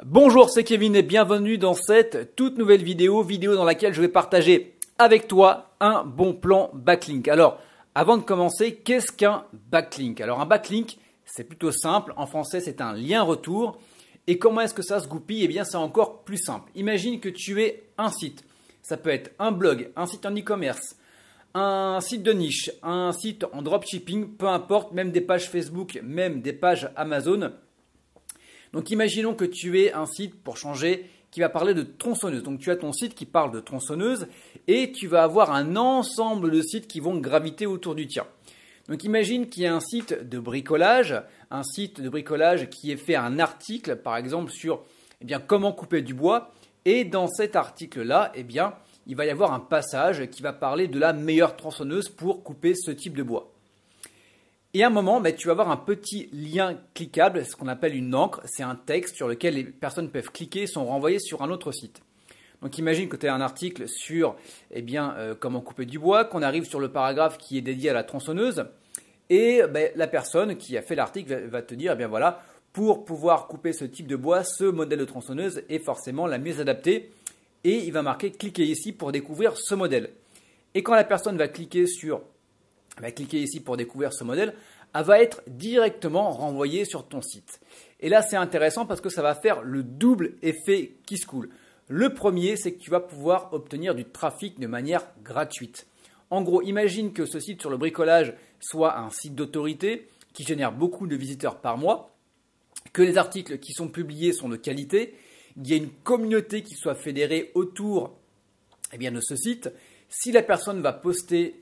Bonjour, c'est Kevin et bienvenue dans cette toute nouvelle vidéo dans laquelle je vais partager avec toi un bon plan backlink. Alors, avant de commencer, qu'est-ce qu'un backlink? Alors, un backlink, c'est plutôt simple. En français, c'est un lien retour. Et comment est-ce que ça se goupille? Eh bien, c'est encore plus simple. Imagine que tu aies un site. Ça peut être un blog, un site en e-commerce, un site de niche, un site en dropshipping, peu importe, même des pages Facebook, même des pages Amazon. Donc imaginons que tu aies un site, pour changer, qui va parler de tronçonneuse. Donc tu as ton site qui parle de tronçonneuse et tu vas avoir un ensemble de sites qui vont graviter autour du tien. Donc imagine qu'il y a un site de bricolage qui ait fait un article par exemple sur comment couper du bois, et dans cet article-là, il va y avoir un passage qui va parler de la meilleure tronçonneuse pour couper ce type de bois. Et à un moment, tu vas avoir un petit lien cliquable, ce qu'on appelle une encre. C'est un texte sur lequel les personnes peuvent cliquer et sont renvoyées sur un autre site. Donc imagine que tu as un article sur comment couper du bois, qu'on arrive sur le paragraphe qui est dédié à la tronçonneuse. Et la personne qui a fait l'article va te dire, voilà, pour pouvoir couper ce type de bois, ce modèle de tronçonneuse est forcément la mieux adaptée. Et il va marquer « Cliquez ici pour découvrir ce modèle ». Et quand la personne va cliquer ici pour découvrir ce modèle, elle va être directement renvoyée sur ton site. Et là, c'est intéressant parce que ça va faire le double effet qui se coule. Le premier, c'est que tu vas pouvoir obtenir du trafic de manière gratuite. En gros, imagine que ce site sur le bricolage soit un site d'autorité qui génère beaucoup de visiteurs par mois, que les articles qui sont publiés sont de qualité, qu'il y a une communauté qui soit fédérée autour de ce site. Si la personne va poster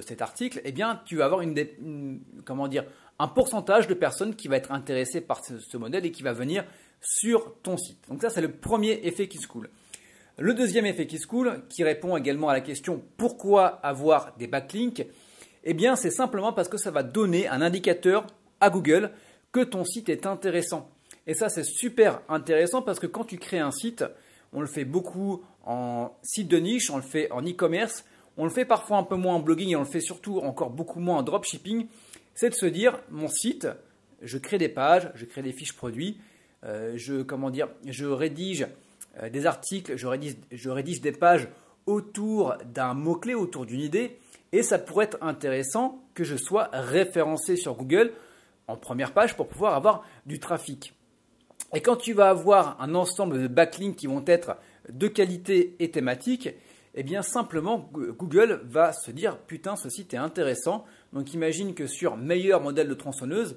cet article, tu vas avoir un pourcentage de personnes qui va être intéressées par ce modèle et qui va venir sur ton site. Donc ça, c'est le premier effet qui se coule. Le deuxième effet qui se coule, qui répond également à la question pourquoi avoir des backlinks, c'est simplement parce que ça va donner un indicateur à Google que ton site est intéressant. Et ça, c'est super intéressant parce que quand tu crées un site, on le fait beaucoup en site de niche, on le fait en e-commerce, on le fait parfois un peu moins en blogging et on le fait surtout encore beaucoup moins en dropshipping. C'est de se dire, mon site, je crée des pages, je crée des fiches produits, je rédige des articles, je rédige des pages autour d'un mot-clé, autour d'une idée. Et ça pourrait être intéressant que je sois référencé sur Google en première page pour pouvoir avoir du trafic. Et quand tu vas avoir un ensemble de backlinks qui vont être de qualité et thématiques, simplement Google va se dire putain, ce site est intéressant. Donc imagine que sur meilleur modèle de tronçonneuse,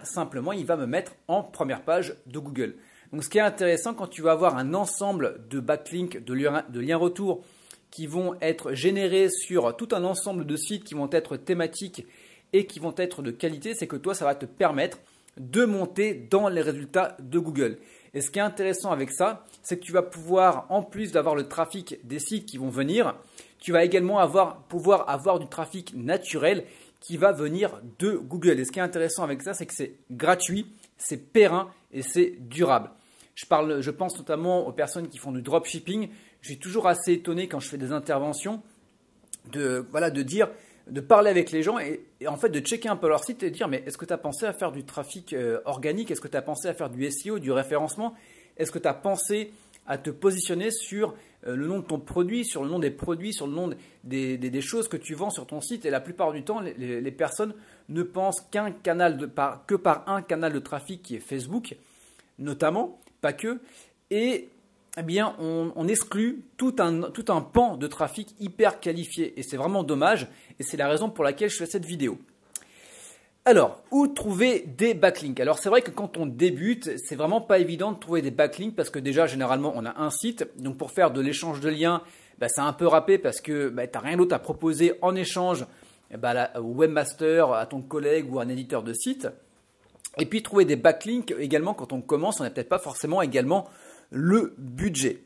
simplement il va me mettre en première page de Google. Donc ce qui est intéressant quand tu vas avoir un ensemble de backlinks, de liens retours qui vont être générés sur tout un ensemble de sites qui vont être thématiques et qui vont être de qualité, c'est que toi ça va te permettre de monter dans les résultats de Google. Et ce qui est intéressant avec ça, c'est que tu vas pouvoir, en plus d'avoir le trafic des sites qui vont venir, tu vas également pouvoir avoir du trafic naturel qui va venir de Google. Et ce qui est intéressant avec ça, c'est que c'est gratuit, c'est périn et c'est durable. Je pense notamment aux personnes qui font du dropshipping. Je suis toujours assez étonné quand je fais des interventions de parler avec les gens et en fait de checker un peu leur site et de dire mais est-ce que tu as pensé à faire du trafic organique? Est-ce que tu as pensé à faire du SEO, du référencement? Est-ce que tu as pensé à te positionner sur le nom de ton produit, sur le nom des produits, sur le nom des choses que tu vends sur ton site? Et la plupart du temps, les personnes ne pensent que par un canal de trafic qui est Facebook, notamment, pas que. Et on exclut tout un pan de trafic hyper qualifié. Et c'est vraiment dommage. Et c'est la raison pour laquelle je fais cette vidéo. Alors, où trouver des backlinks? Alors, c'est vrai que quand on débute, c'est vraiment pas évident de trouver des backlinks parce que déjà, généralement, on a un site. Donc, pour faire de l'échange de liens, c'est un peu râpé parce que tu n'as rien d'autre à proposer en échange au webmaster, à ton collègue ou à un éditeur de site. Et puis, trouver des backlinks également, quand on commence, on n'a peut-être pas forcément également le budget.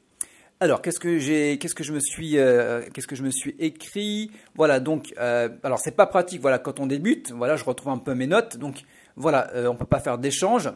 Alors, qu'est-ce que je me suis écrit? Voilà, donc, alors c'est pas pratique. Voilà, quand on débute, voilà, je retrouve un peu mes notes. Donc, voilà, on peut pas faire d'échange.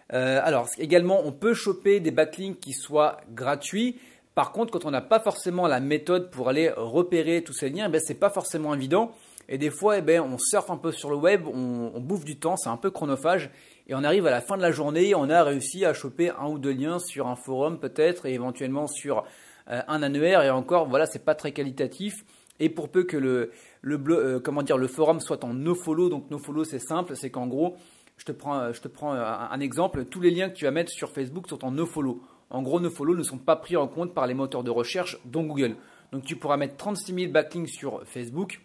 Alors, également, on peut choper des backlinks qui soient gratuits. Par contre, quand on n'a pas forcément la méthode pour aller repérer tous ces liens, c'est pas forcément évident. Et des fois, on surfe un peu sur le web, on bouffe du temps, c'est un peu chronophage. et on arrive à la fin de la journée, on a réussi à choper un ou deux liens sur un forum peut-être et éventuellement sur un annuaire, et encore voilà, c'est pas très qualitatif. Et pour peu que le forum soit en nofollow, donc nofollow c'est simple, c'est qu'en gros, je te prends un exemple, tous les liens que tu vas mettre sur Facebook sont en nofollow. En gros, nofollow ne sont pas pris en compte par les moteurs de recherche dont Google. Donc tu pourras mettre 36 000 backlinks sur Facebook,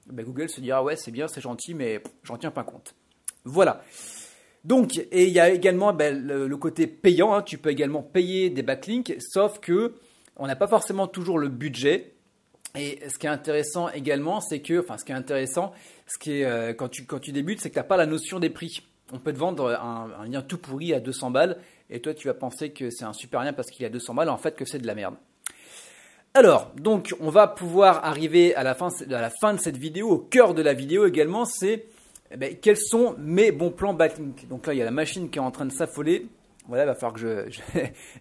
ben Google se dira ouais c'est bien, c'est gentil, mais j'en tiens pas compte. Voilà. Donc, et il y a également le côté payant, hein. Tu peux également payer des backlinks, sauf que on n'a pas forcément toujours le budget. Et ce qui est intéressant également, quand tu débutes, c'est que tu n'as pas la notion des prix. On peut te vendre un lien tout pourri à 200 balles et toi tu vas penser que c'est un super lien parce qu'il est à 200 balles, en fait que c'est de la merde. Alors, donc on va pouvoir arriver à la fin de cette vidéo, au cœur de la vidéo également, c'est quels sont mes bons plans backlink. Donc là il y a la machine qui est en train de s'affoler. Voilà, il va falloir que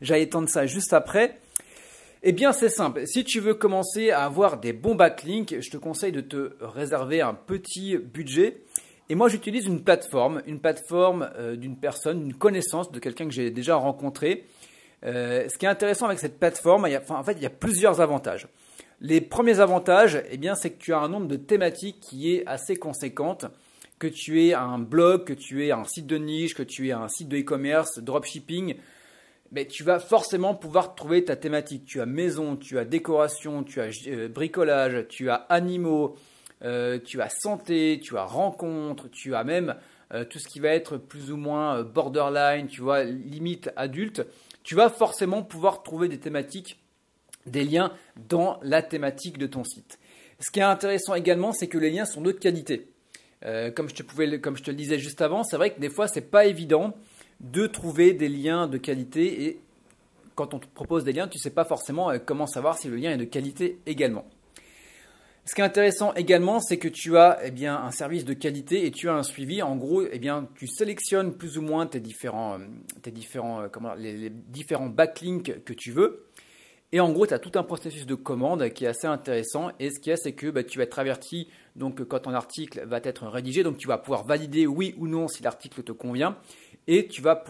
j'aille étendre ça juste après. Eh bien, c'est simple. Si tu veux commencer à avoir des bons backlinks, je te conseille de te réserver un petit budget. Et moi, j'utilise une plateforme d'une personne, d'une connaissance de quelqu'un que j'ai déjà rencontré. Ce qui est intéressant avec cette plateforme, il y a plusieurs avantages. Les premiers avantages, eh bien, c'est que tu as un nombre de thématiques qui est assez conséquente. Que tu aies un blog, que tu aies un site de niche, que tu aies un site de e-commerce, dropshipping, mais tu vas forcément pouvoir trouver ta thématique. Tu as maison, tu as décoration, tu as bricolage, tu as animaux, tu as santé, tu as rencontres, tu as même tout ce qui va être plus ou moins borderline, tu vois, limite adulte. Tu vas forcément pouvoir trouver des thématiques, des liens dans la thématique de ton site. Ce qui est intéressant également, c'est que les liens sont de qualité. Comme je te le disais juste avant, c'est vrai que des fois, c'est pas évident de trouver des liens de qualité, et quand on te propose des liens, tu ne sais pas forcément comment savoir si le lien est de qualité également. Ce qui est intéressant également, c'est que tu as un service de qualité et tu as un suivi. En gros, tu sélectionnes plus ou moins les différents backlinks que tu veux. Et en gros, tu as tout un processus de commande qui est assez intéressant. Et ce qu'il y a, c'est que tu vas être averti donc, quand ton article va être rédigé. Donc, tu vas pouvoir valider oui ou non si l'article te convient. Et tu vas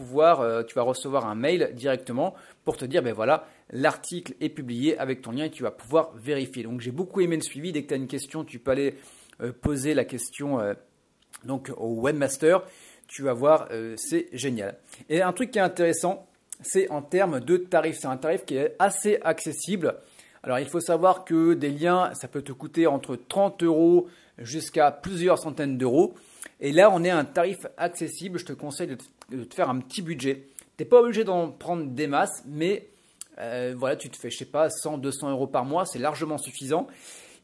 recevoir un mail directement pour te dire, voilà, l'article est publié avec ton lien et tu vas pouvoir vérifier. Donc, j'ai beaucoup aimé le suivi. Dès que tu as une question, tu peux aller poser la question donc, au webmaster. Tu vas voir, c'est génial. Et un truc qui est intéressant, c'est en termes de tarifs. C'est un tarif qui est assez accessible. Alors, il faut savoir que des liens, ça peut te coûter entre 30 € jusqu'à plusieurs centaines d'euros. Et là, on est à un tarif accessible. Je te conseille de te faire un petit budget. Tu n'es pas obligé d'en prendre des masses, mais voilà, tu te fais, je sais pas, 100, 200 € par mois. C'est largement suffisant.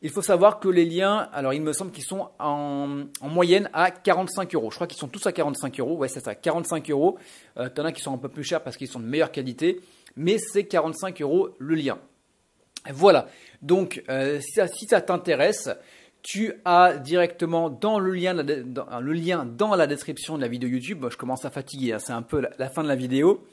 Il faut savoir que les liens, alors il me semble qu'ils sont en moyenne à 45 €. Je crois qu'ils sont tous à 45 €. Ouais, c'est ça, 45 €. Tu en as qui sont un peu plus chers parce qu'ils sont de meilleure qualité, mais c'est 45 € le lien. Voilà, donc si ça t'intéresse, tu as directement dans le lien dans la description de la vidéo YouTube. Bon, je commence à fatiguer, hein, c'est un peu la fin de la vidéo.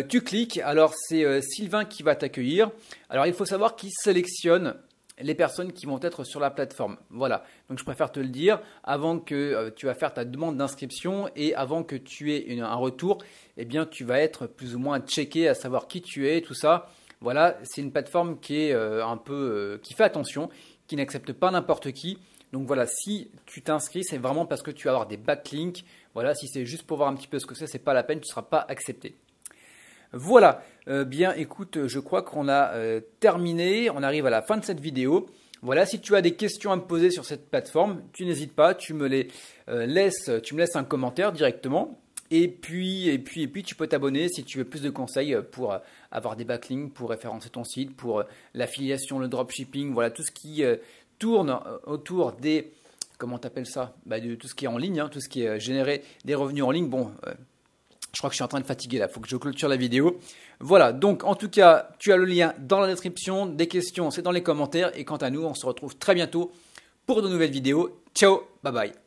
Tu cliques, alors c'est Sylvain qui va t'accueillir. Alors il faut savoir qu'il sélectionne les personnes qui vont être sur la plateforme. Voilà, donc je préfère te le dire avant que tu vas faire ta demande d'inscription et avant que tu aies un retour, eh bien tu vas être plus ou moins checké à savoir qui tu es, tout ça. Voilà, c'est une plateforme qui est qui fait attention, qui n'accepte pas n'importe qui. Donc voilà, si tu t'inscris, c'est vraiment parce que tu vas avoir des backlinks. Voilà, si c'est juste pour voir un petit peu ce que c'est pas la peine, tu ne seras pas accepté. Voilà, bien écoute, je crois qu'on a terminé, on arrive à la fin de cette vidéo. Voilà, si tu as des questions à me poser sur cette plateforme, tu n'hésites pas, tu me laisses un commentaire directement. Et puis tu peux t'abonner si tu veux plus de conseils pour avoir des backlinks, pour référencer ton site, pour l'affiliation, le dropshipping, voilà, tout ce qui tourne autour des, comment t'appelles ça, de tout ce qui est en ligne, hein, tout ce qui est générer des revenus en ligne. Bon, je crois que je suis en train de fatiguer là, il faut que je clôture la vidéo. Voilà, donc en tout cas, tu as le lien dans la description, des questions, c'est dans les commentaires. Et quant à nous, on se retrouve très bientôt pour de nouvelles vidéos. Ciao, bye bye.